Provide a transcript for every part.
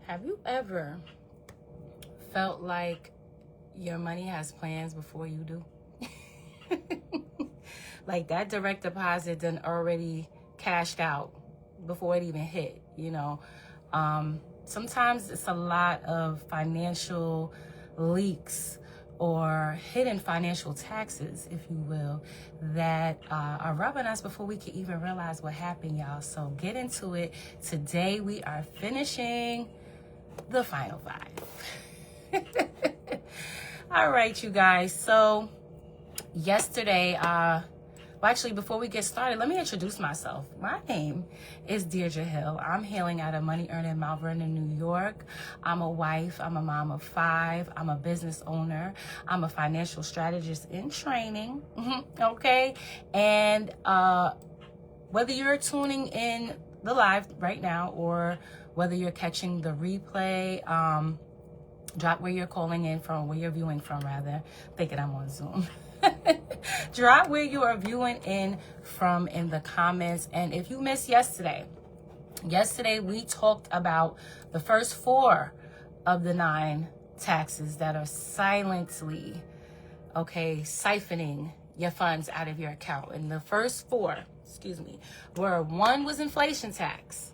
Have you ever felt like your money has plans before you do? Like that direct deposit done already cashed out before it even hit, you know? Sometimes it's a lot of financial leaks or hidden financial taxes, if you will, that are rubbing us before we can even realize what happened, y'all. So get into it. Today we are finishing the final 5. All right, you guys. So yesterday, well, actually, before we get started, let me introduce myself. My name is Deirdre Hill. I'm hailing out of Money Earning Mount Vernon, New York. I'm a wife. I'm a mom of 5. I'm a business owner. I'm a financial strategist in training. Okay. And whether you're tuning in the live right now or whether you're catching the replay, drop where you're calling in from, where you're viewing from, rather. Thinking I'm on Zoom. Drop where you are viewing in from in the comments. And if you missed yesterday we talked about the first 4 of the 9 taxes that are silently, siphoning your funds out of your account. And the first 4, were 1 was inflation tax.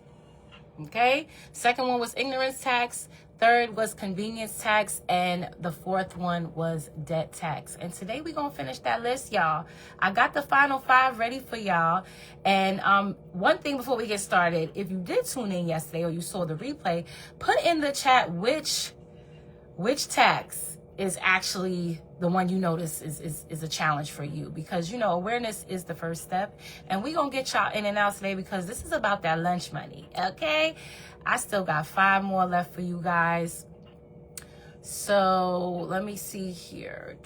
Okay. 2nd one was ignorance tax. 3rd was convenience tax, and the 4th one was debt tax. And today we're gonna finish that list, y'all. I got the final 5 ready for y'all. And one thing before we get started, if you did tune in yesterday or you saw the replay, put in the chat which tax is actually the one you notice is a challenge for you, because awareness is the first step. And we're gonna get y'all in and out today because this is about that lunch money. Okay, I still got 5 more left for you guys. So let me see here.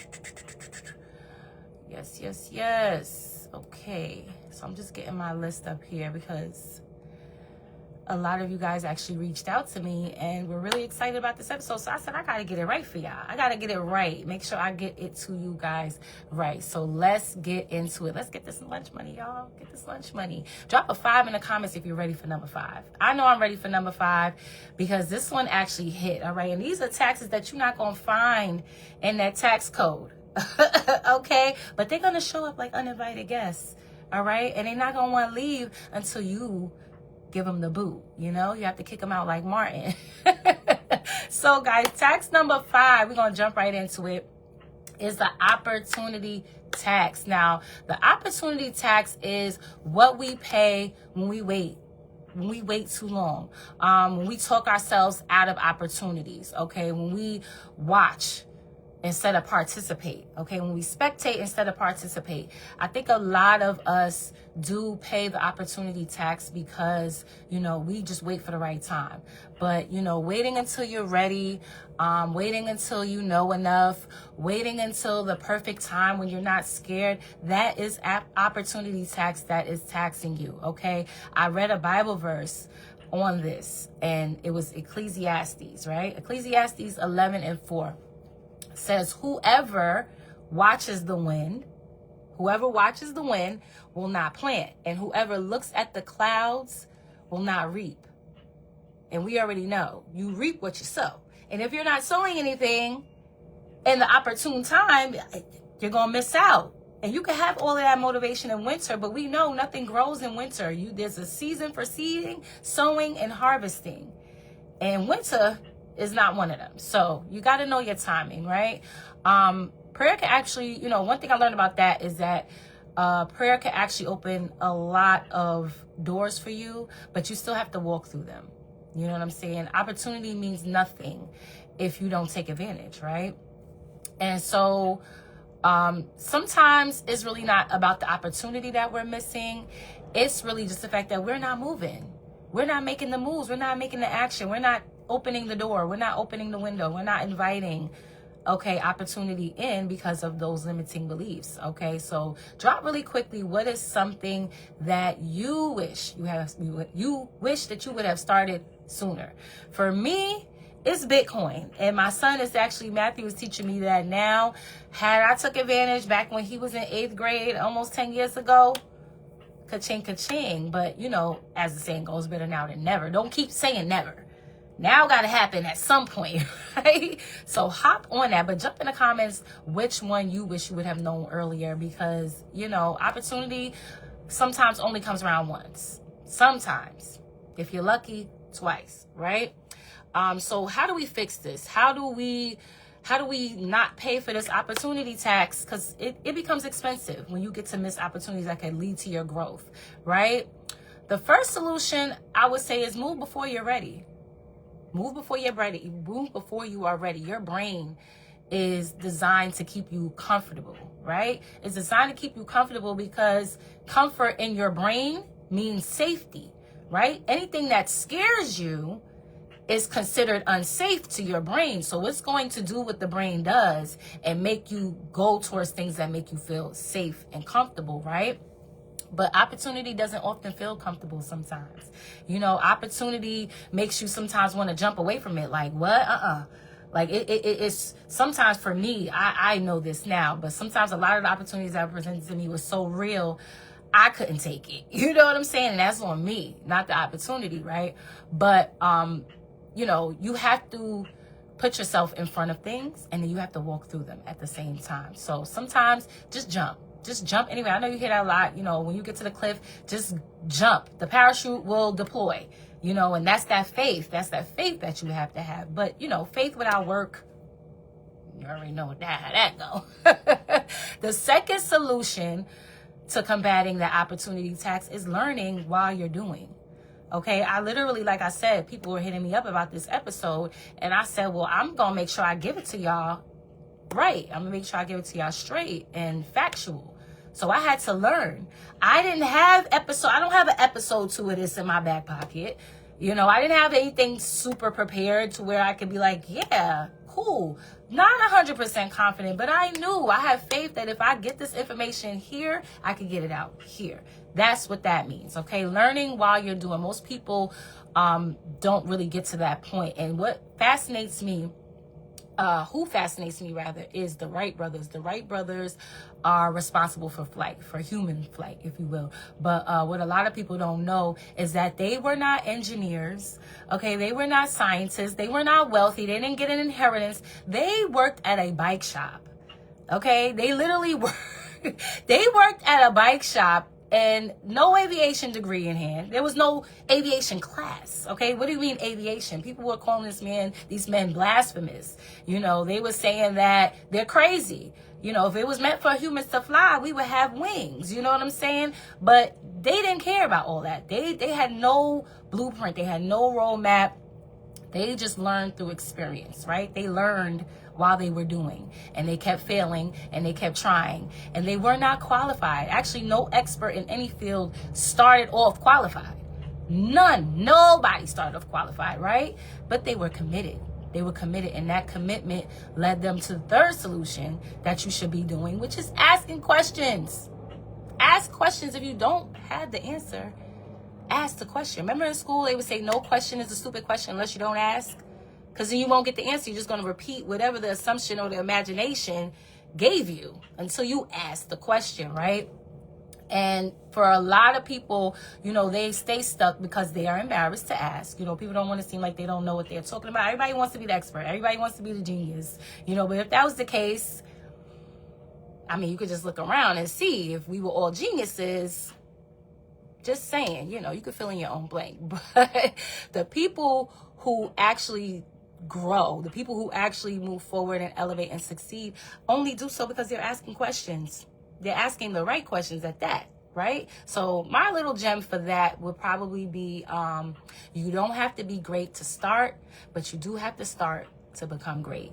Yes. Okay, so I'm just getting my list up here because a lot of you guys actually reached out to me and we're really excited about this episode. So I said, I got to get it right for y'all. I got to get it right. Make sure I get it to you guys right. So let's get into it. Let's get this lunch money, y'all. Get this lunch money. Drop a 5 in the comments if you're ready for number 5. I know I'm ready for number 5 because this one actually hit. All right. And these are taxes that you're not going to find in that tax code. Okay. But they're going to show up like uninvited guests. All right. And they're not going to want to leave until you give them the boot. You have to kick them out like Martin. So guys, tax number 5, we're gonna jump right into it, is the opportunity tax. Now, the opportunity tax is what we pay when we wait too long, when we talk ourselves out of opportunities, okay, when we watch instead of participate, okay, when we spectate instead of participate. I think a lot of us do pay the opportunity tax because, we just wait for the right time. But, waiting until you're ready, waiting until you know enough, waiting until the perfect time when you're not scared, that is opportunity tax that is taxing you, okay? I read a Bible verse on this, and it was Ecclesiastes, right? Ecclesiastes 11:4. Says, whoever watches the wind will not plant, and whoever looks at the clouds will not reap. And we already know you reap what you sow. And if you're not sowing anything in the opportune time, you're going to miss out. And you can have all of that motivation in winter, but we know nothing grows in winter. There's a season for seeding, sowing, and harvesting. And winter is not one of them. So you got to know your timing, right? Prayer can actually, one thing I learned about that is that prayer can actually open a lot of doors for you, but you still have to walk through them. You know what I'm saying? Opportunity means nothing if you don't take advantage, right? And so sometimes it's really not about the opportunity that we're missing. It's really just the fact that we're not moving. We're not making the moves. We're not making the action. We're not opening the door. We're not opening the window. We're not inviting, opportunity in because of those limiting beliefs. Okay, so drop really quickly. What is something that you wish that you would have started sooner? For me, it's Bitcoin. And my son is actually, Matthew is teaching me that now. Had I took advantage back when he was in 8th grade, almost 10 years ago, ka-ching, ka-ching. But, as the saying goes, better now than never. Don't keep saying never. now got to happen at some point, right? So hop on that, but jump in the comments which one you wish you would have known earlier, because, you know, opportunity sometimes only comes around once. Sometimes, if you're lucky, twice, right? So how do we fix this? How do we not pay for this opportunity tax? Because it becomes expensive when you get to miss opportunities that can lead to your growth, right? The first solution I would say is move before you're ready. Move before you're ready. Move before you are ready. Your brain is designed to keep you comfortable, right? It's designed to keep you comfortable because comfort in your brain means safety, right? Anything that scares you is considered unsafe to your brain. So it's going to do what the brain does and make you go towards things that make you feel safe and comfortable, right? But opportunity doesn't often feel comfortable sometimes. You know, opportunity makes you sometimes want to jump away from it. Like, what? Like, it's sometimes for me, I know this now, but sometimes a lot of the opportunities that were presented to me was so real, I couldn't take it. You know what I'm saying? And that's on me, not the opportunity, right? But, you know, you have to put yourself in front of things, and then you have to walk through them at the same time. So sometimes just jump. Just jump anyway. I know you hear that a lot. You know, when you get to the cliff, just jump. The parachute will deploy, you know, and that's that faith. That's that faith that you have to have. But, you know, faith without work, you already know how that go. The second solution to combating the opportunity tax is learning while you're doing. Okay, I literally, like I said, people were hitting me up about this episode, and I said, well, I'm going to make sure I give it to y'all right. I'm going to make sure I give it to y'all straight and factual. So I had to learn. I don't have an episode 2 of this in my back pocket. You know, I didn't have anything super prepared to where I could be like, yeah, cool. Not 100% confident, but I knew, I have faith that if I get this information here, I could get it out here. That's what that means, okay? Learning while you're doing. Most people don't really get to that point. And what fascinates me, is the Wright brothers. The Wright brothers are responsible for flight, for human flight, if you will. But what a lot of people don't know is that they were not engineers, okay? They were not scientists. They were not wealthy. They didn't get an inheritance. They worked at a bike shop, okay? They literally they worked at a bike shop, and no aviation degree in hand. There was no aviation class, okay? What do you mean aviation? People were calling these men blasphemous. You know, they were saying that they're crazy. You know, if it was meant for humans to fly, we would have wings. You know what I'm saying? But they didn't care about all that. They had no blueprint. They had no roadmap. They just learned through experience, right? They learned while they were doing, and they kept failing, and they kept trying, and they were not qualified. Actually, no expert in any field started off qualified. Nobody started off qualified, right? But they were committed. They were committed, and that commitment led them to the third solution that you should be doing, which is asking questions. Ask questions. If you don't have the answer, ask the question. Remember in school, they would say no question is a stupid question unless you don't ask? Because then you won't get the answer. You're just going to repeat whatever the assumption or the imagination gave you until you ask the question, right? And for a lot of people, you know, they stay stuck because they are embarrassed to ask. You know, people don't want to seem like they don't know what they're talking about. Everybody wants to be the expert. Everybody wants to be the genius. You know, but if that was the case, I mean, you could just look around and see if we were all geniuses. Just saying, you know, you could fill in your own blank. But the people who actually grow, the people who actually move forward and elevate and succeed, only do so because they're asking questions. They're asking the right questions at that, right? So my little gem for that would probably be, you don't have to be great to start, but you do have to start to become great.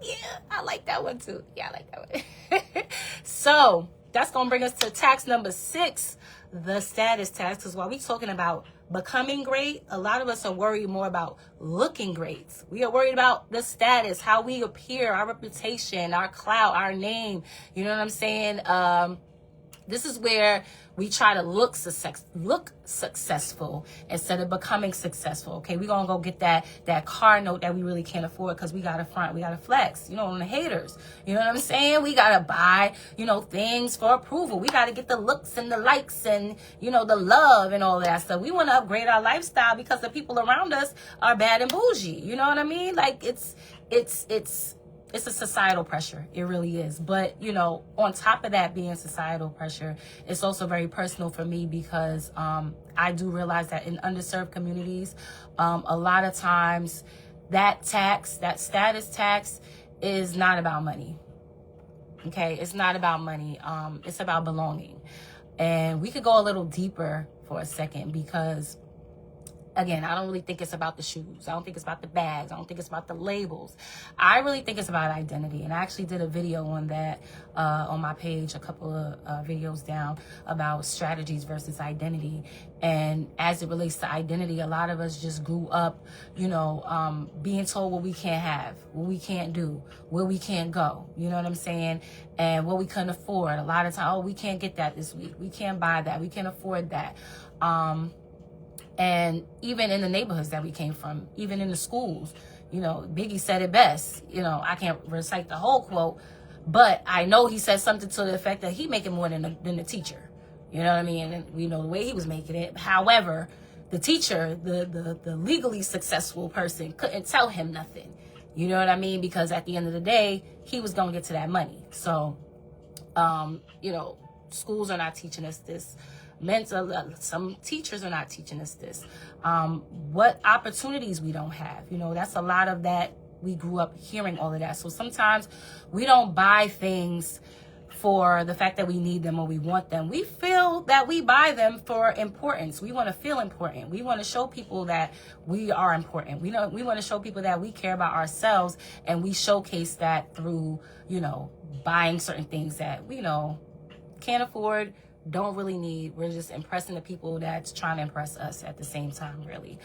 Yeah, I like that one too. Yeah, I like that one. So that's going to bring us to tax number 6, the status tax. Because while we're talking about becoming great, a lot of us are worried more about looking great. We are worried about the status, how we appear, our reputation, our clout, our name. You know what I'm saying? This is where we try to look successful instead of becoming successful. Okay, we're gonna go get that car note that we really can't afford because we gotta front, we gotta flex, on the haters. You know what I'm saying? We gotta buy, things for approval. We gotta get the looks and the likes and the love and all that stuff. We want to upgrade our lifestyle because the people around us are bad and bougie. You know what I mean? Like it's a societal pressure. It really is. But, on top of that being societal pressure, it's also very personal for me because I do realize that in underserved communities, a lot of times that status tax is not about money. Okay? It's not about money. It's about belonging. And we could go a little deeper for a second because, again, I don't really think it's about the shoes. I don't think it's about the bags. I don't think it's about the labels. I really think it's about identity. And I actually did a video on that on my page, a couple of videos down about strategies versus identity. And as it relates to identity, a lot of us just grew up, being told what we can't have, what we can't do, where we can't go. You know what I'm saying? And what we couldn't afford. A lot of times, we can't get that this week. We can't buy that. We can't afford that. And even in the neighborhoods that we came from, even in the schools, Biggie said it best. I can't recite the whole quote, but I know he said something to the effect that he making more than the teacher. You know what I mean? And we know the way he was making it. However, the teacher, the legally successful person, couldn't tell him nothing. You know what I mean? Because at the end of the day, he was going to get to that money. So, schools are not teaching us this. Some teachers are not teaching us this. What opportunities we don't have. That's a lot of that. We grew up hearing all of that. So sometimes we don't buy things for the fact that we need them or we want them. We feel that we buy them for importance. We want to feel important. We want to show people that we are important. We want to show people that we care about ourselves, and we showcase that through, buying certain things that we can't afford, don't really need. We're just impressing the people that's trying to impress us at the same time, really.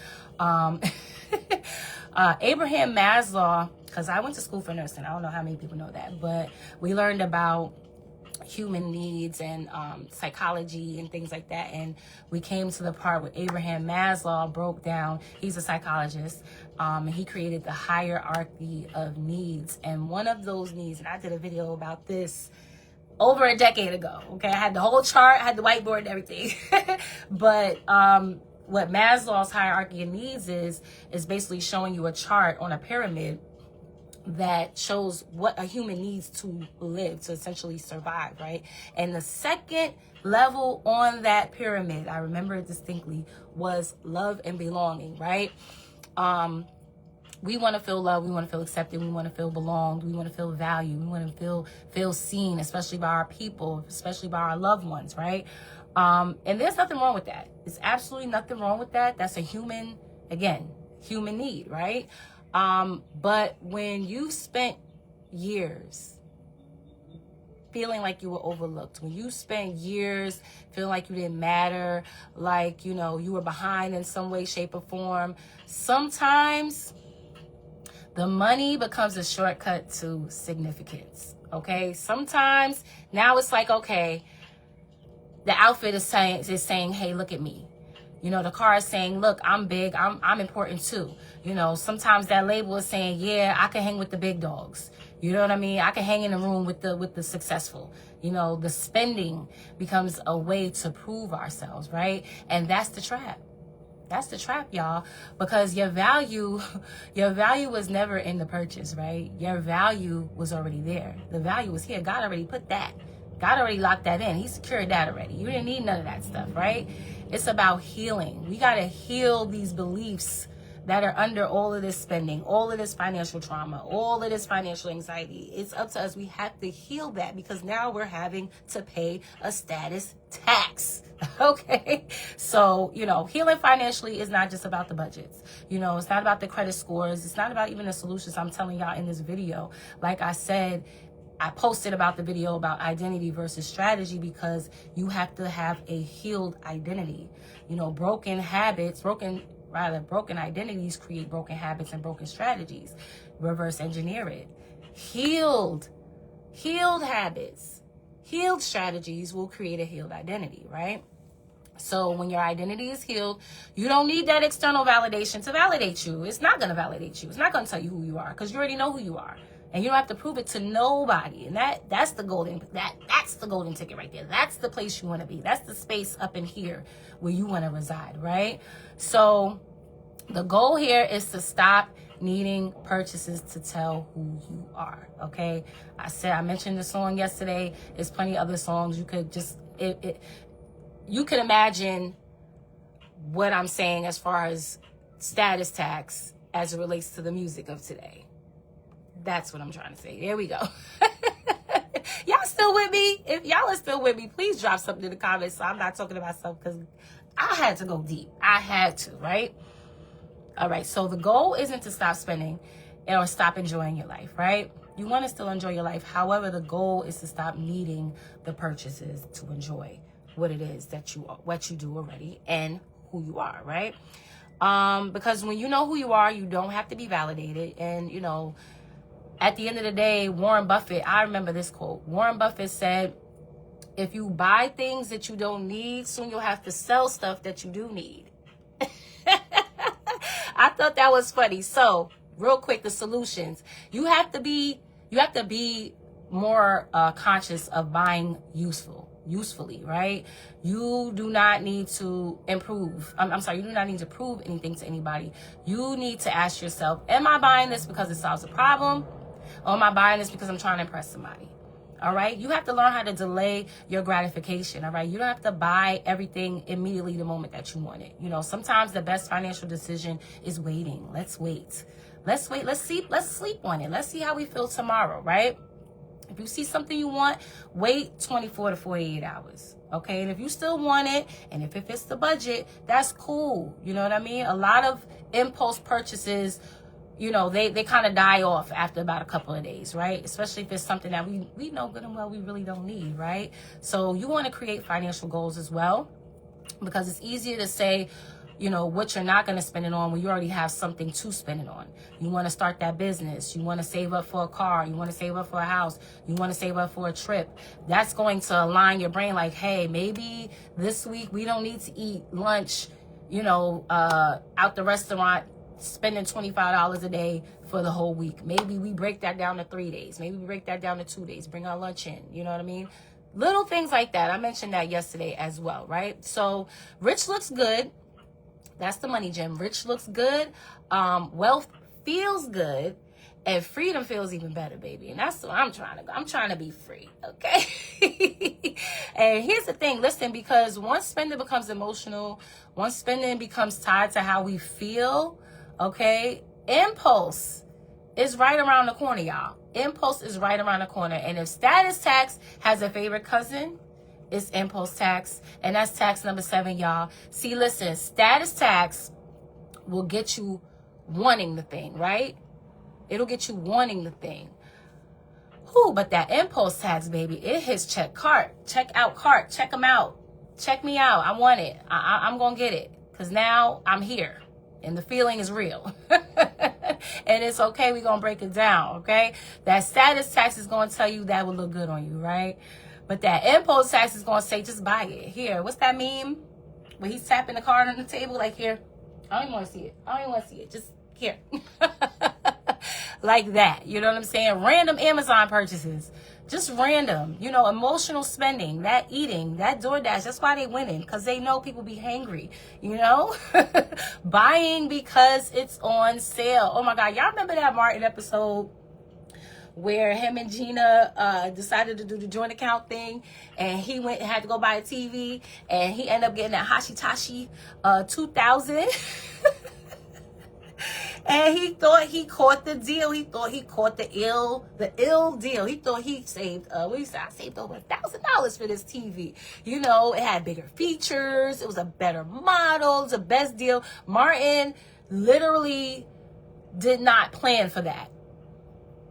Abraham Maslow, because I went to school for nursing. I don't know how many people know that, but we learned about human needs and psychology and things like that. And we came to the part where Abraham Maslow broke down. He's a psychologist. And he created the hierarchy of needs. And one of those needs, and I did a video about this over a decade ago. Okay, I had the whole chart, I had the whiteboard and everything. But what Maslow's hierarchy of needs is basically showing you a chart on a pyramid that shows what a human needs to live, to essentially survive, right? And the second level on that pyramid, I remember it distinctly, was love and belonging, right? We want to feel loved, we want to feel accepted, we want to feel belonged, we want to feel valued, we want to feel seen, especially by our people, especially by our loved ones, right? And there's nothing wrong with that. There's absolutely nothing wrong with that. That's a human need, right? But when you spent years feeling like you were overlooked, when you spent years feeling like you didn't matter, like, you were behind in some way, shape, or form, sometimes the money becomes a shortcut to significance, okay? Sometimes now it's like, okay, the outfit is saying, hey, look at me. The car is saying, look, I'm big, I'm important too. Sometimes that label is saying, yeah, I can hang with the big dogs. You know what I mean? I can hang in a room with the successful. The spending becomes a way to prove ourselves, right? And that's the trap. That's the trap, y'all, because your value was never in the purchase, right? Your value was already there. The value was here. God already put that. God already locked that in. He secured that already. You didn't need none of that stuff, right? It's about healing. We got to heal these beliefs that are under all of this spending, all of this financial trauma, all of this financial anxiety. It's up to us. We have to heal that because now we're having to pay a status tax. Okay. So, healing financially is not just about the budgets. It's not about the credit scores. It's not about even the solutions I'm telling y'all in this video. Like I said, I posted about the video about identity versus strategy because you have to have a healed identity. Broken identities create broken habits and broken strategies. Reverse engineer it. Healed habits healed strategies will create a healed identity, right? So when your identity is healed, you don't need that external validation to validate you. It's not going to validate you. It's not going to tell you who you are, because you already know who you are. And you don't have to prove it to nobody. And that's the golden ticket right there. That's the place you want to be. That's the space up in here where you want to reside, right? So the goal here is to stop needing purchases to tell who you are, okay? I mentioned the song yesterday. There's plenty of other songs. You could just, you can imagine what I'm saying as far as status tax as it relates to the music of today. That's what I'm trying to say. There we go. Y'all still with me? If y'all are still with me, please drop something in the comments so I'm not talking about stuff, because I had to go deep. I had to, right? All right, so the goal isn't to stop spending or stop enjoying your life, right? You want to still enjoy your life. However, the goal is to stop needing the purchases to enjoy what it is that what you do already and who you are, right? Because when you know who you are, you don't have to be validated. And, you know, at the end of the day, Warren Buffett, I remember this quote. Warren Buffett said, if you buy things that you don't need, soon you'll have to sell stuff that you do need. I thought that was funny. So real quick, the solutions. You have to be more conscious of buying usefully, right? You do not need to improve. You do not need to prove anything to anybody. You need to ask yourself, am I buying this because it solves a problem? Or am I buying this because I'm trying to impress somebody? All right. You have to learn how to delay your gratification. All right. You don't have to buy everything immediately the moment that you want it. You know, sometimes the best financial decision is waiting. Let's wait. Let's wait. Let's sleep on it. Let's see how we feel tomorrow. Right. If you see something you want, wait 24 to 48 hours. Okay. And if you still want it, and if it fits the budget, that's cool. You know what I mean? A lot of impulse purchases, you know, they kind of die off after about a couple of days, right? Especially if it's something that we know good and well we really don't need, right? So you want to create financial goals as well, because it's easier to say, you know, what you're not going to spend it on when you already have something to spend it on. You want to start that business. You want to save up for a car. You want to save up for a house. You want to save up for a trip. That's going to align your brain like, hey, maybe this week we don't need to eat lunch, you know, out the restaurant, spending $25 a day for the whole week. Maybe we break that down to 3 days. Maybe we break that down to 2 days. Bring our lunch in. You know what I mean? Little things like that. I mentioned that yesterday as well, right? So rich looks good. That's the money gem. Rich looks good. Wealth feels good. And freedom feels even better, baby. And that's what I'm trying to go. I'm trying to be free, okay? And here's the thing. Listen, because once spending becomes emotional, once spending becomes tied to how we feel, okay, impulse is right around the corner, y'all. Impulse is right around the corner. And if status tax has a favorite cousin, it's impulse tax. And that's tax number 7, y'all. See, listen, status tax will get you wanting the thing, right? It'll get you wanting the thing. Whew, but that impulse tax, baby, it hits check out cart, check them out. Check me out. I want it. I'm going to get it. Because now I'm here. And the feeling is real. And it's okay. We're going to break it down, okay? That status tax is going to tell you that will look good on you, right? But that impulse tax is going to say, just buy it. Here, what's that meme? When he's tapping the card on the table, like, here. I don't even want to see it. I don't even want to see it. Just here. Like that. You know what I'm saying? Random Amazon purchases. Just random. You know, emotional spending. That eating. That DoorDash. That's why they winning. Because they know people be hangry. You know? Buying because it's on sale. Oh my God. Y'all remember that Martin episode where him and Gina decided to do the joint account thing, and he went and had to go buy a TV, and he ended up getting that Hashitashi 2000. And he thought he caught the deal. He thought he caught the ill deal. He thought he saved, I saved over $1,000 for this TV. You know, it had bigger features. It was a better model. It was the best deal. Martin literally did not plan for that.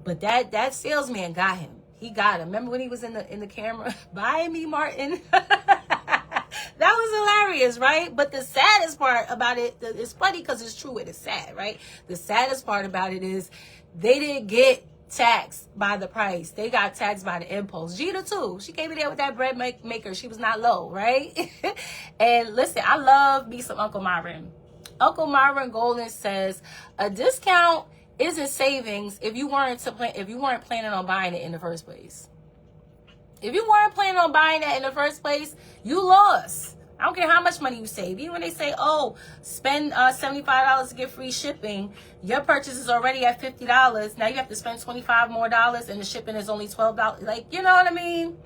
But that salesman got him. He got him. Remember when he was in the camera? Buy me, Martin. That was hilarious, right? But the saddest part about it, it's funny because it's true and it's sad, right? The saddest part about it is they didn't get taxed by the price. They got taxed by the impulse. Gina too. She came in there with that bread maker. She was not low, right? And listen, I love me some Uncle Myron. Uncle Myron Golden says a discount isn't savings if you weren't planning on buying it in the first place. If you weren't planning on buying that in the first place, you lost. I don't care how much money you save. Even when they say, oh, spend $75 to get free shipping, your purchase is already at $50. Now you have to spend $25 more and the shipping is only $12. Like, you know what I mean?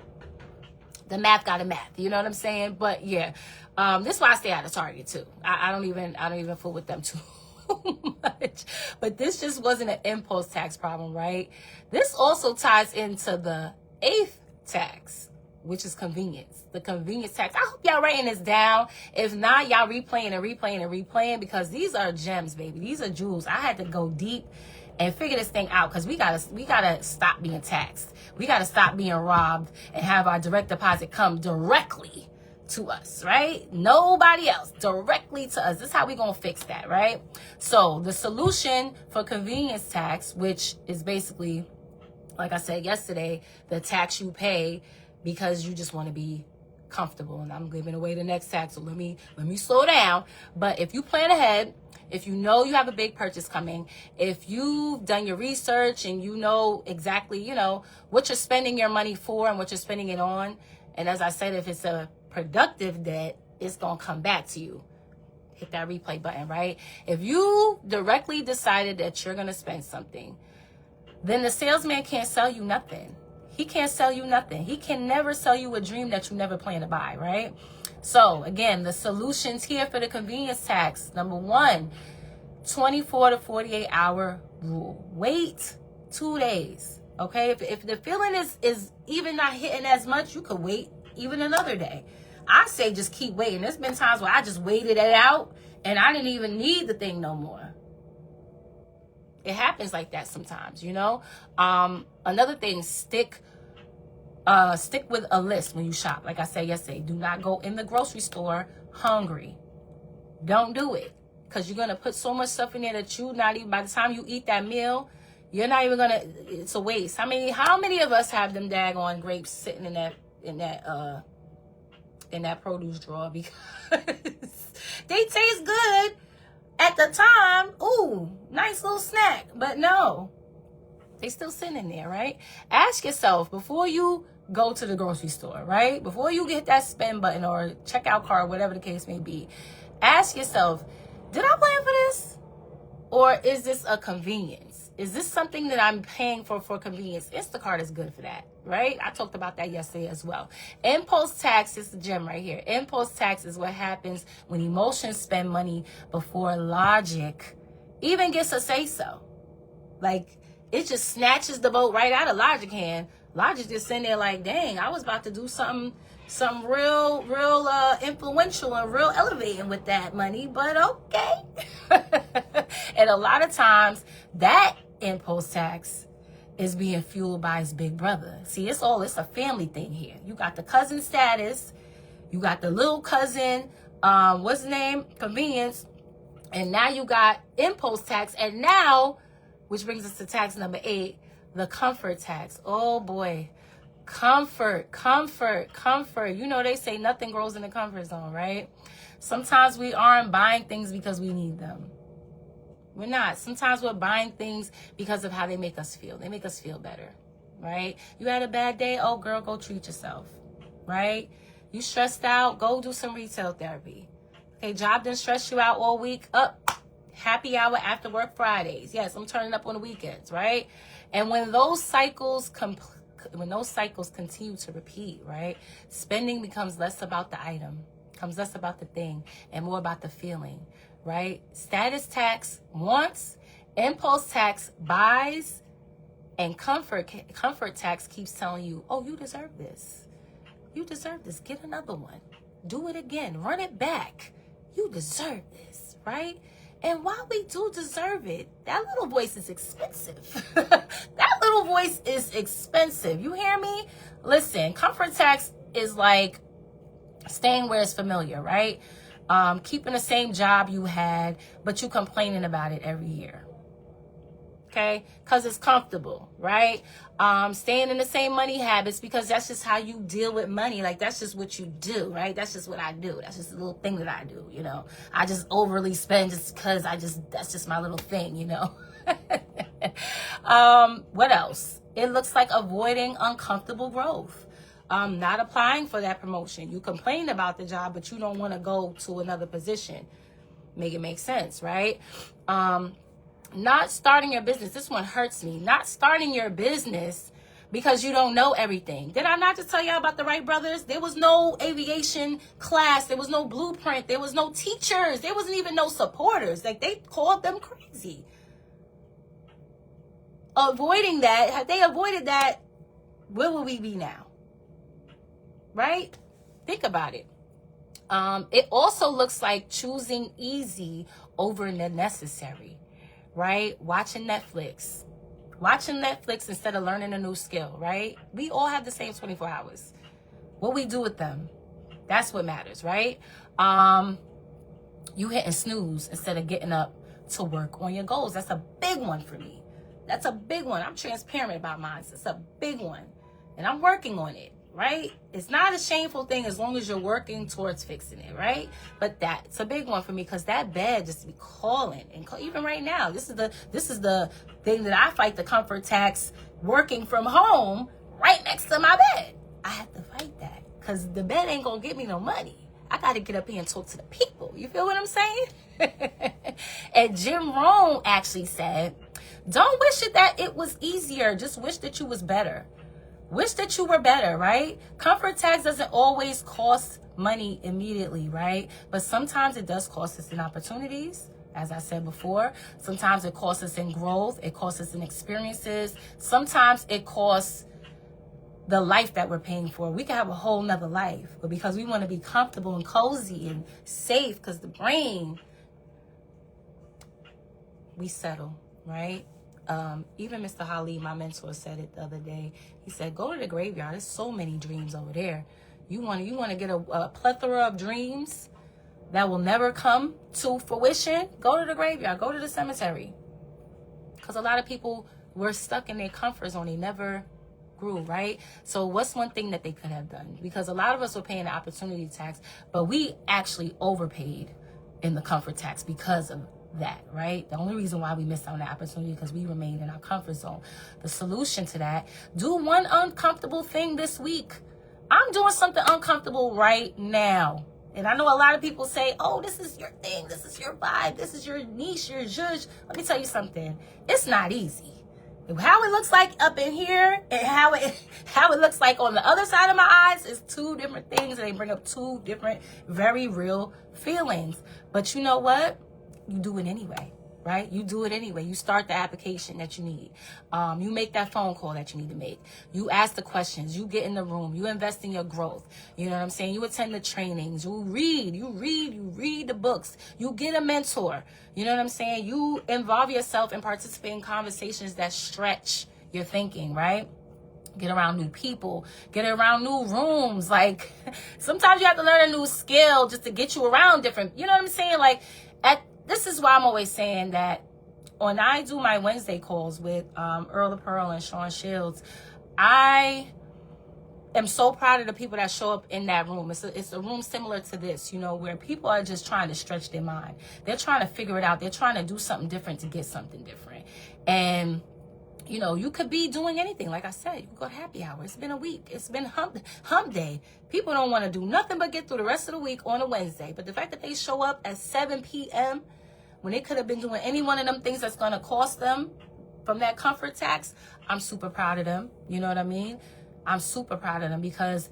The math got a math. You know what I'm saying? But yeah, this is why I stay out of Target too. I don't even fool with them too much. But this just wasn't an impulse tax problem, right? This also ties into the 8th tax, which is convenience. The convenience tax. I hope y'all writing this down. If not, y'all replaying because these are gems, baby. These are jewels. I had to go deep and figure this thing out because we gotta stop being taxed. We gotta stop being robbed and have our direct deposit come directly to us, right? Nobody else, directly to us. This is how we gonna fix that, right? So the solution for convenience tax, which is basically, like I said yesterday, the tax you pay because you just want to be comfortable. And I'm giving away the next tax, so let me slow down. But if you plan ahead, if you know you have a big purchase coming, if you've done your research and you know exactly, you know, what you're spending your money for and what you're spending it on, and as I said, if it's a productive debt, it's going to come back to you. Hit that replay button, right? If you directly decided that you're going to spend something, then the salesman can't sell you nothing. He can't sell you nothing. He can never sell you a dream that you never plan to buy, right? So again, the solutions here for the convenience tax. Number 1, 24 to 48 hour rule. Wait 2 days, okay? If the feeling is even not hitting as much, you could wait even another day. I say just keep waiting. There's been times where I just waited it out and I didn't even need the thing no more. It happens like that sometimes, you know. Another thing, stick with a list when you shop. Like I said yesterday, do not go in the grocery store hungry. Don't do it, because you're gonna put so much stuff in there that you not even, by the time you eat that meal, you're not even gonna. It's a waste. How many of us have them daggone grapes sitting in that produce drawer because they taste good at the time? Ooh, nice little snack. But no, they still sitting in there, right? Ask yourself before you go to the grocery store, right? Before you get that spend button or checkout card, whatever the case may be, ask yourself, did I plan for this? Or is this a convenience? Is this something that I'm paying for convenience? Instacart is good for that, right? I talked about that yesterday as well. Impulse tax is the gem right here. Impulse tax is what happens when emotions spend money before logic even gets a say-so. Like, it just snatches the boat right out of logic hand. Logic just sitting there like, dang, I was about to do something real influential and real elevating with that money, but okay. And a lot of times that impulse tax is being fueled by his big brother. See, it's a family thing here. You got the cousin status, you got the little cousin, what's his name? Convenience. And now you got impulse tax. And now, which brings us to tax number 8, the comfort tax. Oh boy. Comfort. You know, they say nothing grows in the comfort zone, right? Sometimes we aren't buying things because we need them. We're not. Sometimes we're buying things because of how they make us feel. They make us feel better, right? You had a bad day? Oh, girl, go treat yourself, right? You stressed out? Go do some retail therapy. Okay, job didn't stress you out all week? Happy hour after work Fridays. Yes, I'm turning up on the weekends, right? And when those cycles continue to repeat, right? Spending becomes less about the item, becomes less about the thing, and more about the feeling, right? Status tax wants, impulse tax buys, and comfort tax keeps telling you, oh, you deserve this. You deserve this. Get another one. Do it again. Run it back. You deserve this, right? And while we do deserve it, that little voice is expensive. That little voice is expensive. You hear me? Listen, comfort tax is like staying where it's familiar, right? Keeping the same job you had, but you complaining about it every year. okay? Because it's comfortable, right? Staying in the same money habits because that's just how you deal with money. Like, that's just what you do, right? That's just what I do. That's just a little thing that I do, you know? I just overly spend just because that's just my little thing, you know? What else? It looks like avoiding uncomfortable growth. Not applying for that promotion. You complain about the job, but you don't want to go to another position. Make it make sense, right? Not starting your business. This one hurts me. Not starting your business because you don't know everything. Did I not just tell y'all about the Wright brothers? There was no aviation class. There was no blueprint. There was no teachers. There wasn't even no supporters. Like, they called them crazy. Avoiding that, had they avoided that, where will we be now? Right? Think about it. It also looks like choosing easy over the necessary, right? Watching Netflix instead of learning a new skill, right? We all have the same 24 hours. What we do with them, that's what matters, right? You hitting snooze instead of getting up to work on your goals. That's a big one for me. That's a big one. I'm transparent about mine. It's a big one. And I'm working on it, right? It's not a shameful thing as long as you're working towards fixing it, right? But that's a big one for me because that bed just be calling. And even right now, this is the thing that I fight the comfort tax working from home right next to my bed. I have to fight that because the bed ain't going to give me no money. I got to get up here and talk to the people. You feel what I'm saying? And Jim Rohn actually said, don't wish it that it was easier. Just wish that you was better. Wish that you were better, right? Comfort tax doesn't always cost money immediately, right? But sometimes it does cost us in opportunities, as I said before. Sometimes it costs us in growth. It costs us in experiences. Sometimes it costs the life that we're paying for. We can have a whole nother life, but because we want to be comfortable and cozy and safe, because the brain, we settle, right? Even Mr. Holly, my mentor, said it the other day. He said, go to the graveyard. There's so many dreams over there. You want to get a plethora of dreams that will never come to fruition? Go to the graveyard. Go to the cemetery. Because a lot of people were stuck in their comfort zone. They never grew, right? So what's one thing that they could have done? Because a lot of us were paying the opportunity tax, but we actually overpaid in the comfort tax because of that, right? The only reason why we missed out on the opportunity because we remained in our comfort zone. The solution to that, do one uncomfortable thing this week. I'm doing something uncomfortable right now. And I know a lot of people say, oh, this is your thing. This is your vibe. This is your niche, your zhuzh. Let me tell you something. It's not easy. How it looks like up in here and how it looks like on the other side of my eyes is two different things. And they bring up two different, very real feelings. But you know what? You do it anyway, right? You do it anyway. You start the application that you need. You make that phone call that you need to make. You ask the questions. You get in the room. You invest in your growth. You know what I'm saying? You attend the trainings. You read the books. You get a mentor. You know what I'm saying? You involve yourself and participate in conversations that stretch your thinking, right? Get around new people, get around new rooms. Like, sometimes you have to learn a new skill just to get you around different, you know what I'm saying? Like, this is why I'm always saying that when I do my Wednesday calls with Earl of Pearl and Sean Shields, I am so proud of the people that show up in that room. It's a room similar to this, you know, where people are just trying to stretch their mind. They're trying to figure it out. They're trying to do something different to get something different. And you know, you could be doing anything. Like I said, you could go to happy hour. It's been a week. It's been hump day. People don't want to do nothing but get through the rest of the week on a Wednesday. But the fact that they show up at 7 p.m. when they could have been doing any one of them things that's going to cost them from that comfort tax, I'm super proud of them. You know what I mean? I'm super proud of them because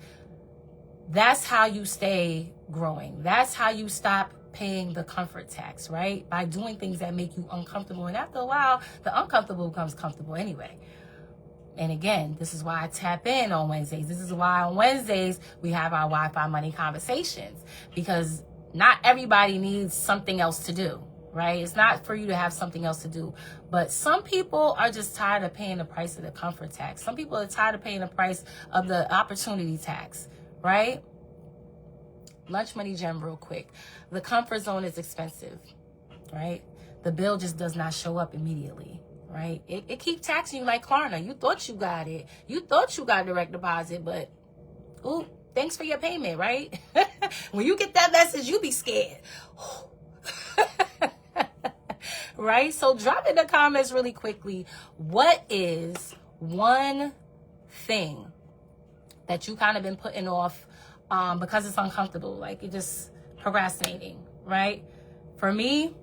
that's how you stay growing. That's how you stop paying the comfort tax, right? By doing things that make you uncomfortable. And after a while, the uncomfortable becomes comfortable anyway. And again, this is why I tap in on Wednesdays. This is why on Wednesdays we have our Wi-Fi money conversations, because not everybody needs something else to do, right? It's not for you to have something else to do. But some people are just tired of paying the price of the comfort tax. Some people are tired of paying the price of the opportunity tax, right? Lunch money gem real quick. The comfort zone is expensive, right? The bill just does not show up immediately, right? It keeps taxing you like Klarna. You thought you got it. You thought you got direct deposit, but ooh, thanks for your payment, right? When you get that message, you be scared. Right? So drop in the comments really quickly. What is one thing that you kind of been putting off because it's uncomfortable? Like you're just procrastinating, right? For me,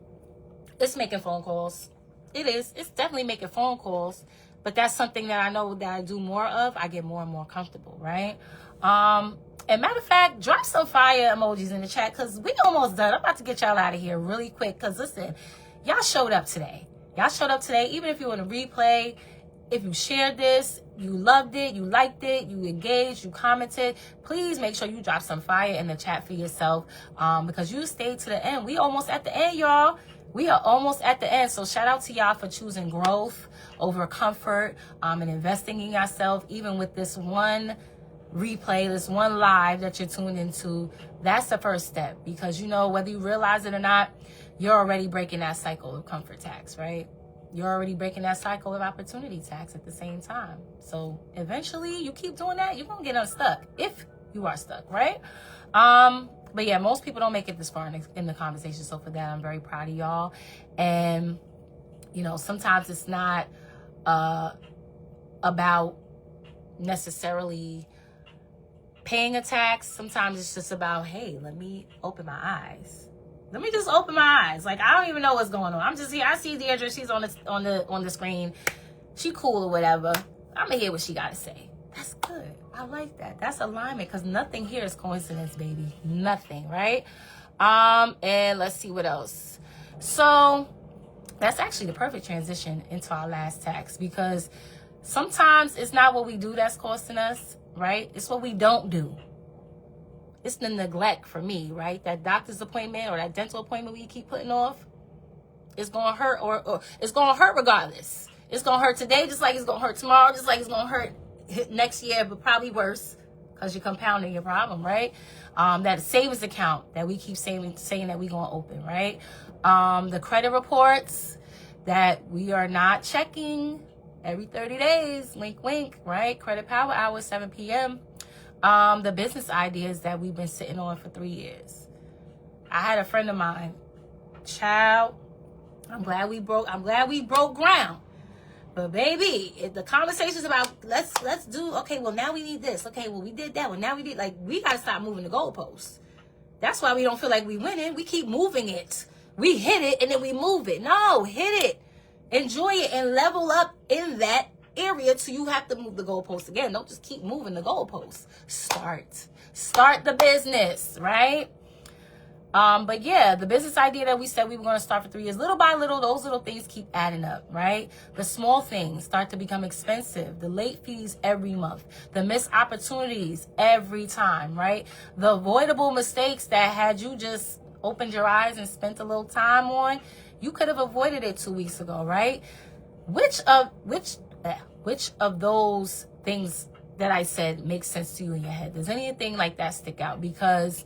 it's making phone calls. It is. It's definitely making phone calls. But that's something that I know that I do more of. I get more and more comfortable, right? And matter of fact, drop some fire emojis in the chat because we almost done. I'm about to get y'all out of here really quick because listen, y'all showed up today. Y'all showed up today. Even if you want to replay, if you shared this, you loved it, you liked it, you engaged, you commented, please make sure you drop some fire in the chat for yourself because you stayed to the end. We almost at the end, y'all. We are almost at the end. So shout out to y'all for choosing growth over comfort and investing in yourself, even with this one replay, this one live that you're tuned into. That's the first step because, you know, whether you realize it or not, you're already breaking that cycle of comfort tax, right? You're already breaking that cycle of opportunity tax at the same time. So eventually you keep doing that, you're going to get unstuck if you are stuck, right? But yeah, most people don't make it this far in the conversation. So for that, I'm very proud of y'all. And, you know, sometimes it's not about necessarily paying a tax. Sometimes it's just about, hey, let me open my eyes. Let me just open my eyes. Like, I don't even know what's going on. I'm just here. I see Deirdre. She's on the screen. She cool or whatever. I'm going to hear what she got to say. That's good. I like that. That's alignment because nothing here is coincidence, baby. Nothing, right? And let's see what else. So that's actually the perfect transition into our last tax because sometimes it's not what we do that's costing us, right? It's what we don't do. It's the neglect for me, right? That doctor's appointment or that dental appointment we keep putting off. It's going to hurt or it's going to hurt regardless. It's going to hurt today just like it's going to hurt tomorrow, just like it's going to hurt next year, but probably worse because you're compounding your problem, right? That savings account that we keep saying that we're going to open, right? The credit reports that we are not checking every 30 days, wink, wink, right? Credit power hour, 7 p.m. The business ideas that we've been sitting on for 3 years. I had a friend of mine, child, I'm glad we broke ground. But baby, if the conversation's about let's do, okay, well now we need this. Okay, well we did that one. Now we we gotta stop moving the goalposts. That's why we don't feel like we winning. We keep moving it. We hit it and then we move it. No, hit it. Enjoy it and level up in that area till you have to move the goalposts again. Don't just keep moving the goalposts. Start the business, right? But yeah, the business idea that we said we were going to start for 3 years, little by little, those little things keep adding up, right? The small things start to become expensive. The late fees every month, the missed opportunities every time, right? The avoidable mistakes that had you just opened your eyes and spent a little time on, you could have avoided it 2 weeks ago, right? Which of those things that I said makes sense to you in your head? Does anything like that stick out? Because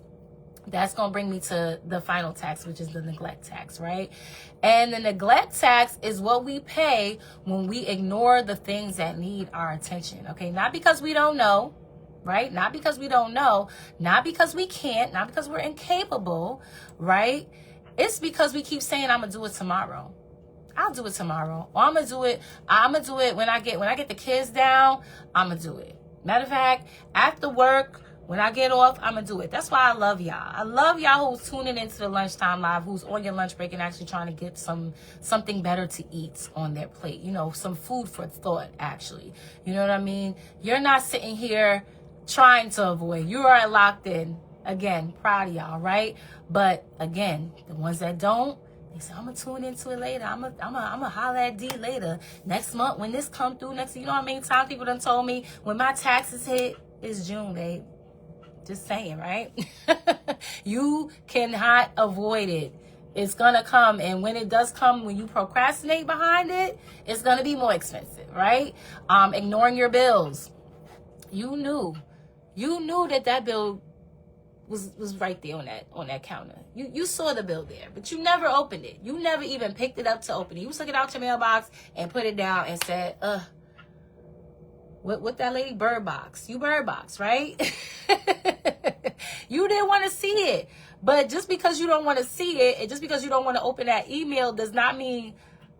that's going to bring me to the final tax, which is the neglect tax, right? And the neglect tax is what we pay when we ignore the things that need our attention, okay? Not because we don't know, right? Not because we don't know, not because we can't, not because we're incapable, right? It's because we keep saying, I'm going to do it tomorrow. I'll do it tomorrow. Or I'm going to do it when I get the kids down, I'm going to do it. Matter of fact, after work, when I get off, I'm going to do it. That's why I love y'all. I love y'all who's tuning into the lunchtime live, who's on your lunch break and actually trying to get something better to eat on their plate. You know, some food for thought, actually. You know what I mean? You're not sitting here trying to avoid. You are locked in. Again, proud of y'all, right? But again, the ones that don't, they say, I'm going to tune into it later. I'm gonna holler at D later. Next month, when this come through, you know what I mean? Time people done told me, when my taxes hit, it's June, babe. Just saying, right? You cannot avoid it. It's going to come. And when it does come, when you procrastinate behind it, it's going to be more expensive, right? Ignoring your bills. You knew that bill was right there on that counter. You saw the bill there, but you never opened it. You never even picked it up to open it. You took it out your mailbox and put it down and said, what that lady? Bird box. You bird box, right? You didn't want to see it. But just because you don't want to see it, and just because you don't want to open that email, does not mean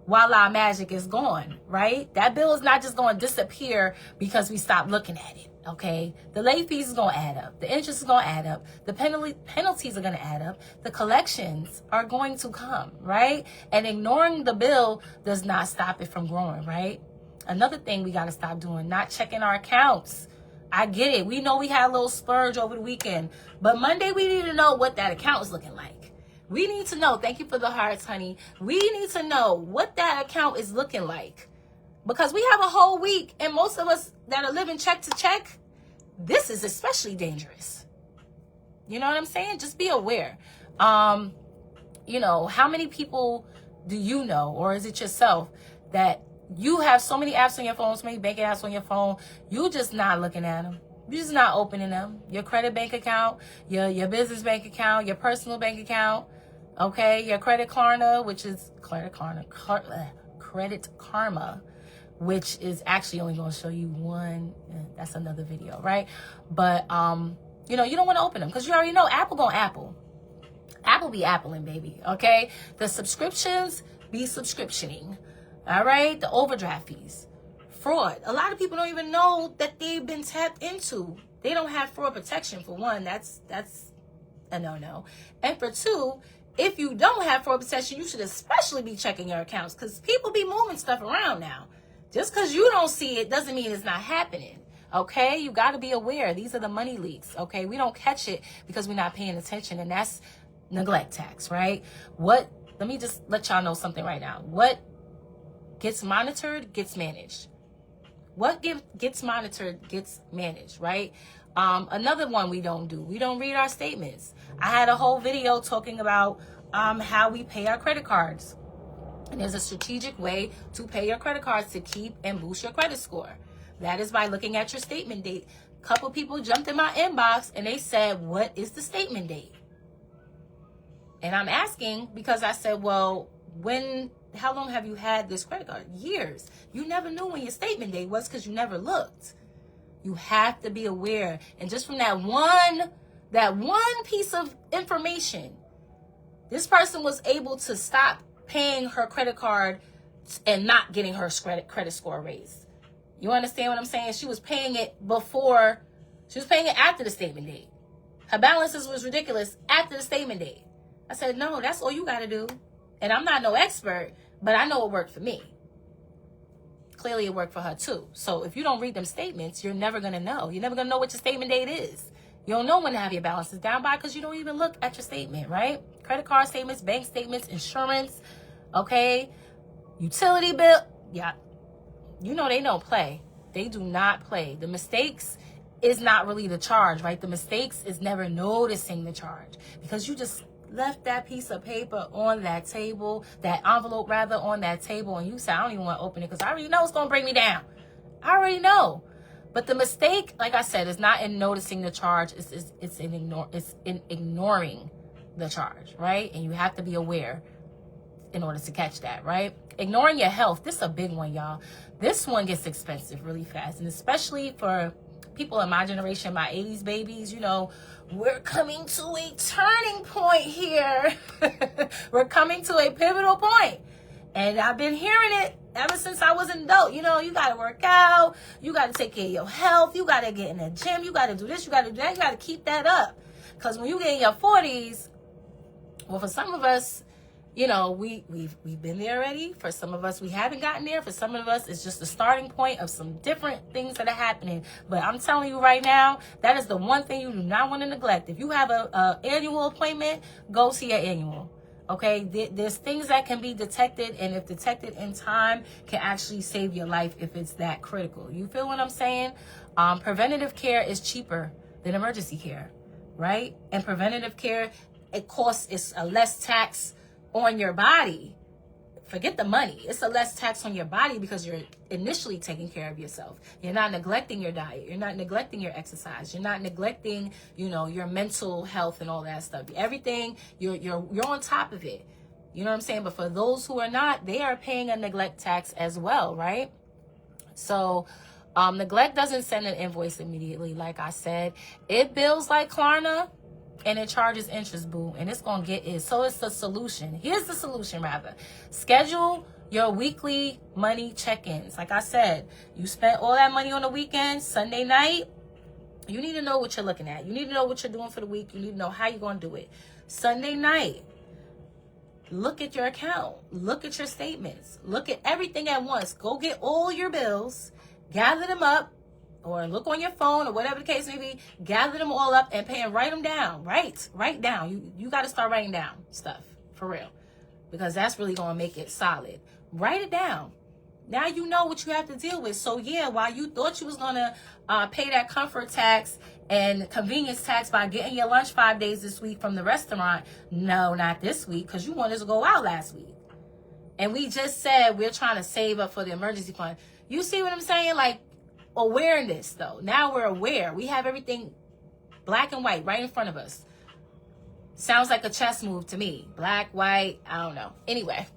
voila, magic is gone, right? That bill is not just going to disappear because we stop looking at it, okay? The late fees is going to add up. The interest is going to add up. The penalties are going to add up. The collections are going to come, right? And ignoring the bill does not stop it from growing, right? Another thing we got to stop doing, not checking our accounts. I get it. We know we had a little splurge over the weekend, but Monday we need to know what that account is looking like. We need to know. Thank you for the hearts, honey. We need to know what that account is looking like, because we have a whole week, and most of us that are living check to check, this is especially dangerous. You know what I'm saying? Just be aware. You know, how many people do you know, or is it yourself, that you have so many apps on your phone, so many banking apps on your phone, you just not looking at them? You're just not opening them. Your credit bank account, your business bank account, your personal bank account, okay, your Credit Karma, which is Credit Karma, which is actually only going to show you one. That's another video, right? But you know, you don't want to open them because you already know Apple gonna Apple. Apple be appling, baby. Okay, the subscriptions be subscriptioning. All right, the overdraft fees. Fraud. A lot of people don't even know that they've been tapped into. They don't have fraud protection, for one. That's a no-no. And for two, if you don't have fraud protection, you should especially be checking your accounts, because people be moving stuff around now. Just because you don't see it doesn't mean it's not happening. Okay? You got to be aware. These are the money leaks. Okay? We don't catch it because we're not paying attention, and that's neglect tax, right? Let me just let y'all know something right now. What gets monitored gets managed. What gets monitored gets managed, right? Another one we don't do. We don't read our statements. I had a whole video talking about how we pay our credit cards. And there's a strategic way to pay your credit cards to keep and boost your credit score. That is by looking at your statement date. A couple people jumped in my inbox and they said, what is the statement date? And I'm asking because I said, well, how long have you had this credit card? Years. You never knew when your statement date was because you never looked. You have to be aware. And just from that one piece of information, this person was able to stop paying her credit card and not getting her credit score raised. You understand what I'm saying? She was paying it after the statement date. Her balances was ridiculous after the statement date. I said, no, that's all you got to do. And I'm not no expert, but I know it worked for me. Clearly it worked for her too. So if you don't read them statements, you're never going to know. You're never going to know what your statement date is. You don't know when to have your balances down by because you don't even look at your statement, right? Credit card statements, bank statements, insurance, okay? Utility bill. Yeah. You know they don't play. They do not play. The mistakes is not really the charge, right? The mistakes is never noticing the charge because you just left that piece of paper on that table, that envelope rather, on that table, and you said, I don't even want to open it because I already know it's going to bring me down. I already know. But the mistake, like I said, is not in noticing the charge. It's in ignoring the charge, right? And you have to be aware in order to catch that, right? Ignoring your health. This is a big one, y'all. This one gets expensive really fast, and especially for people in my generation, my 80s babies, you know, we're coming to a turning point here. We're coming to a pivotal point. And I've been hearing it ever since I was an adult. You know, you got to work out. You got to take care of your health. You got to get in the gym. You got to do this. You got to do that. You got to keep that up. Because when you get in your 40s, well, for some of us, you know, we've been there already. For some of us, we haven't gotten there. For some of us, it's just the starting point of some different things that are happening. But I'm telling you right now, that is the one thing you do not want to neglect. If you have a annual appointment, go see your annual. Okay, there's things that can be detected, and if detected in time, can actually save your life if it's that critical. You feel what I'm saying? Preventative care is cheaper than emergency care, right? And preventative care, it's a less tax on your body forget the money. It's a less tax on your body because you're initially taking care of yourself. You're not neglecting your diet. You're not neglecting your exercise. You're not neglecting, you know, your mental health and all that stuff. Everything, you're on top of it. You know what I'm saying? But for those who are not, they are paying a neglect tax as well, right? So neglect doesn't send an invoice immediately. Like I said, it bills like Klarna and it charges interest, boo. And it's going to get it. So it's the solution. Here's the solution, rather. Schedule your weekly money check-ins. Like I said, you spent all that money on the weekend, Sunday night. You need to know what you're looking at. You need to know what you're doing for the week. You need to know how you're going to do it. Sunday night, look at your account. Look at your statements. Look at everything at once. Go get all your bills, gather them up, or look on your phone or whatever the case may be. Gather them all up and pay and write them down. Write down. You got to start writing down stuff for real, because that's really going to make it solid. Write it down. Now you know what you have to deal with. So yeah, while you thought you was going to pay that comfort tax and convenience tax by getting your lunch 5 days this week from the restaurant, no, not this week, because you wanted to go out last week. And we just said we're trying to save up for the emergency fund. You see what I'm saying? Like, awareness, though. Now we're aware. We have everything black and white right in front of us. Sounds like a chess move to me. Black, white, I don't know. Anyway,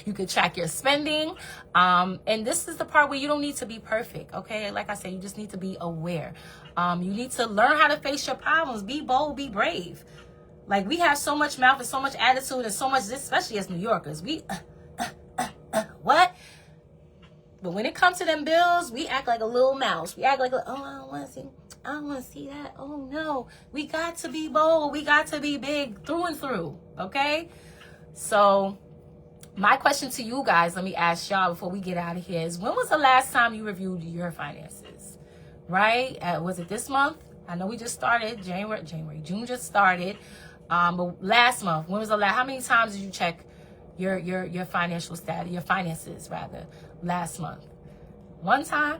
you can track your spending. And this is the part where you don't need to be perfect, okay? Like I said, you just need to be aware. You need to learn how to face your problems. Be bold, be brave. Like, we have so much mouth and so much attitude and so much, especially as New Yorkers. We, what? But when it comes to them bills, we act like a little mouse. We act like, oh, I don't want to see that. Oh, no. We got to be bold. We got to be big through and through, okay? So my question to you guys, let me ask y'all before we get out of here, is when was the last time you reviewed your finances, right? Was it this month? I know we just started, June just started. But last month, when was the last, how many times did you check your financial status, your finances rather, last month? 1 time,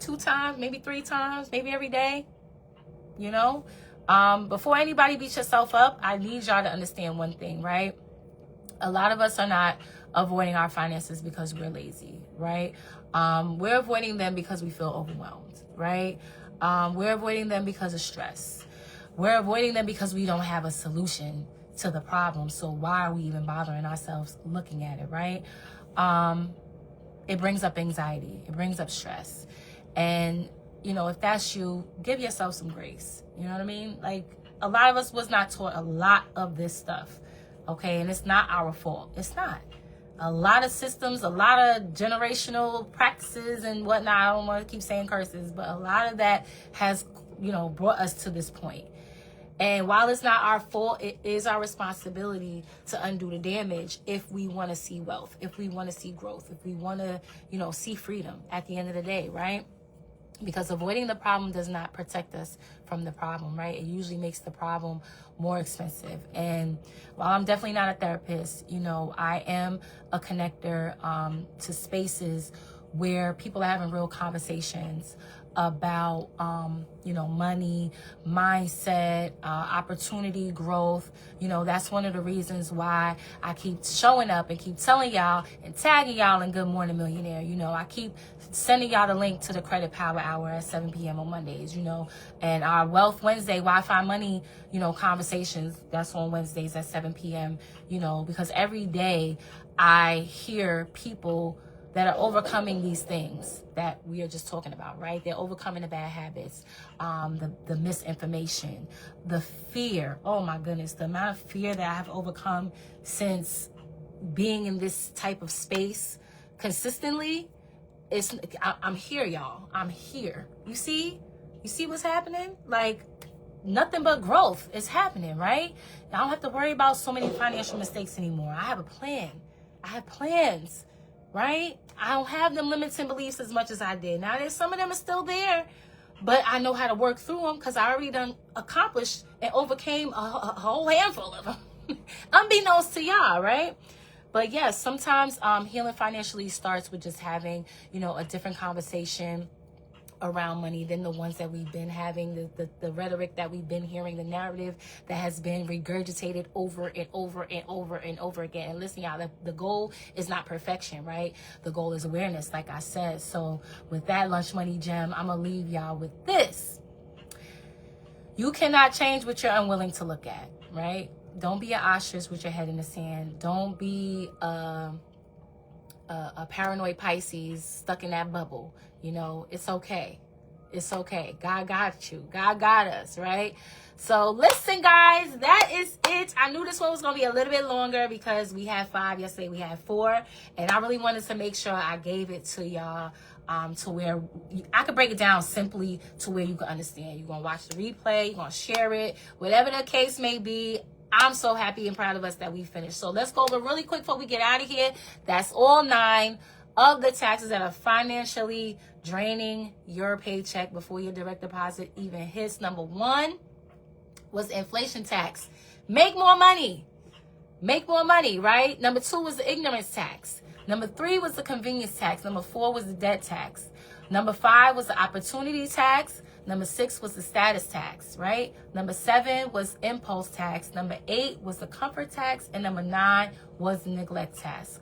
2 times, maybe 3 times, maybe every day, you know? Before anybody beats yourself up, I need y'all to understand one thing, right? A lot of us are not avoiding our finances because we're lazy, right? We're avoiding them because we feel overwhelmed, right? We're avoiding them because of stress. We're avoiding them because we don't have a solution to the problem. So why are we even bothering ourselves looking at it, right? It brings up anxiety. It brings up stress. And, you know, if that's you, give yourself some grace. You know what I mean? Like, a lot of us was not taught a lot of this stuff, okay? And it's not our fault. It's not. A lot of systems, a lot of generational practices and whatnot. I don't want to keep saying curses, but a lot of that has, you know, brought us to this point. And while it's not our fault, it is our responsibility to undo the damage if we want to see wealth, if we want to see growth, if we want to, you know, see freedom at the end of the day, right? Because avoiding the problem does not protect us from the problem, right? It usually makes the problem more expensive. And while I'm definitely not a therapist, you know, I am a connector to spaces where people are having real conversations about, you know, money, mindset, opportunity, growth. You know, that's one of the reasons why I keep showing up and keep telling y'all and tagging y'all in Good Morning Millionaire. You know, I keep sending y'all the link to the Credit Power Hour at 7 p.m. on Mondays, you know, and our Wealth Wednesday, Wi-Fi Money, you know, conversations, that's on Wednesdays at 7 p.m., you know, because every day I hear people that are overcoming these things that we are just talking about, right? They're overcoming the bad habits, the misinformation, the fear. Oh my goodness, the amount of fear that I have overcome since being in this type of space consistently. I'm here, y'all. I'm here. You see what's happening? Like, nothing but growth is happening, right? I don't have to worry about so many financial mistakes anymore. I have a plan. I have plans. Right? I don't have them limiting beliefs as much as I did. Now, there's some of them are still there, but I know how to work through them because I already done accomplished and overcame a whole handful of them, unbeknownst to y'all, right? But yes, sometimes healing financially starts with just having, you know, a different conversation around money than the ones that we've been having, the rhetoric that we've been hearing, the narrative that has been regurgitated over and over and over and over again. And listen, y'all, the goal is not perfection, right? The goal is awareness, like I said. So with that lunch money gem, I'm gonna leave y'all with this. You cannot change what you're unwilling to look at, right? Don't be an ostrich with your head in the sand. Don't be a paranoid Pisces stuck in that bubble. You know, it's okay. It's okay. God got you. God got us, right? So listen, guys, that is it. I knew this one was going to be a little bit longer because we had 5 yesterday. We had 4. And I really wanted to make sure I gave it to y'all to where I could break it down simply to where you can understand. You're going to watch the replay. You're going to share it. Whatever the case may be, I'm so happy and proud of us that we finished. So let's go over really quick before we get out of here. That's all 9 of the taxes that are financially draining your paycheck before your direct deposit even hits. Number 1 was inflation tax. Make more money. Make more money, right? Number 2 was the ignorance tax. Number 3 was the convenience tax. Number 4 was the debt tax. Number 5 was the opportunity tax. Number 6 was the status tax, right? Number 7 was impulse tax. Number 8 was the comfort tax. And number 9 was the neglect tax.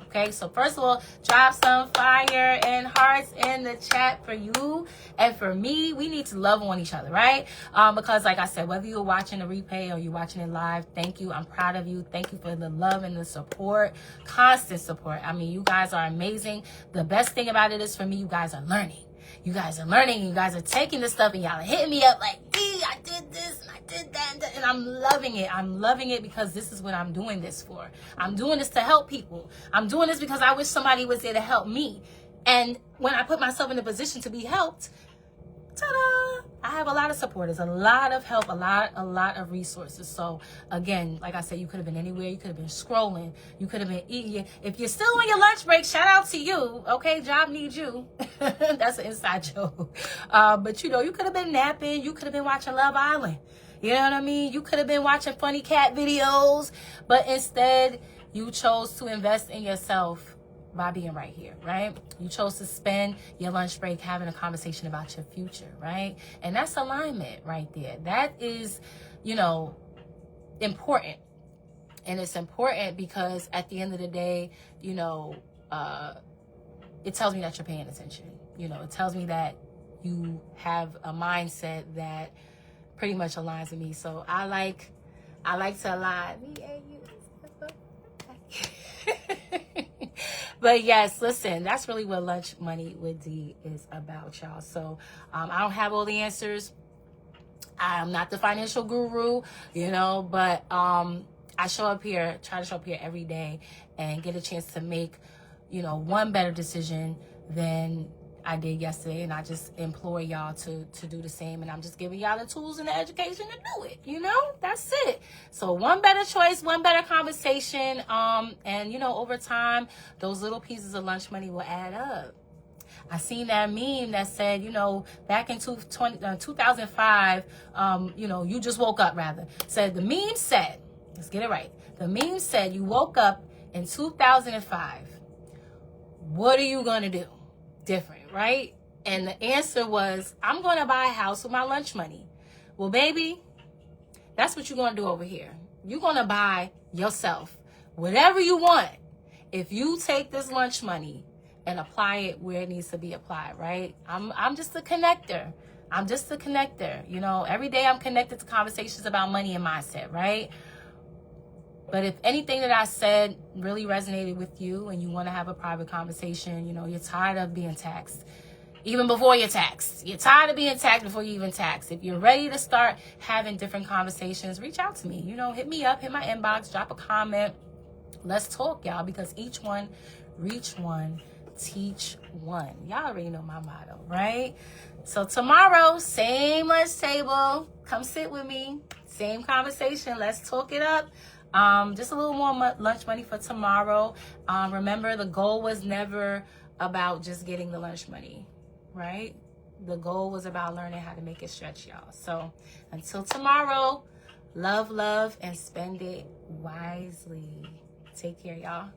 Okay, so first of all, drop some fire and hearts in the chat for you and for me. We need to love on each other, right? Because like I said, whether you're watching the replay or you're watching it live, thank you. I'm proud of you. Thank you for the love and the support, constant support. I mean, you guys are amazing. The best thing about it is for me, you guys are learning. You guys are learning. You guys are taking this stuff and y'all are hitting me up like, D, I did this and I did that. And I'm loving it. I'm loving it because this is what I'm doing this for. I'm doing this to help people. I'm doing this because I wish somebody was there to help me. And when I put myself in a position to be helped, ta-da, I have a lot of supporters, a lot of help, a lot of resources. So again, like I said, you could have been anywhere. You could have been scrolling. You could have been eating. If you're still on your lunch break, shout out to you. Okay, job needs you. That's an inside joke. But you know, you could have been napping. You could have been watching Love Island. You know what I mean? You could have been watching funny cat videos, but instead you chose to invest in yourself by being right here, right? You chose to spend your lunch break having a conversation about your future, right? And that's alignment right there. That is, you know, important. And it's important because at the end of the day, you know, it tells me that you're paying attention. You know, it tells me that you have a mindset that pretty much aligns with me. So I like to align me and you. But yes, listen, that's really what Lunch Money with D is about, y'all. So I don't have all the answers. I'm not the financial guru, you know, but I try to show up here every day and get a chance to make, you know, one better decision than I did yesterday. And I just implore y'all to do the same. And I'm just giving y'all the tools and the education to do it, you know, that's it. So one better choice, one better conversation. And you know, over time, those little pieces of lunch money will add up. I seen that meme that said, you know, back in 2005, you know, you just woke up rather. Said the meme said, let's get it right. The meme said you woke up in 2005. What are you going to do different, right? And the answer was, I'm going to buy a house with my lunch money. Well, baby, that's what you're going to do over here. You're going to buy yourself whatever you want if you take this lunch money and apply it where it needs to be applied, right? I'm just a connector. I'm just a connector. You know, every day I'm connected to conversations about money and mindset, right? But if anything that I said really resonated with you and you want to have a private conversation, you know, you're tired of being taxed, even before you're taxed. You're tired of being taxed before you even taxed. If you're ready to start having different conversations, reach out to me. You know, hit me up, hit my inbox, drop a comment. Let's talk, y'all, because each one, reach one, teach one. Y'all already know my motto, right? So tomorrow, same lunch table. Come sit with me. Same conversation. Let's talk it up. Just a little more lunch money for tomorrow. Remember, the goal was never about just getting the lunch money, right? The goal was about learning how to make it stretch, y'all. So until tomorrow, love, and spend it wisely. Take care, y'all.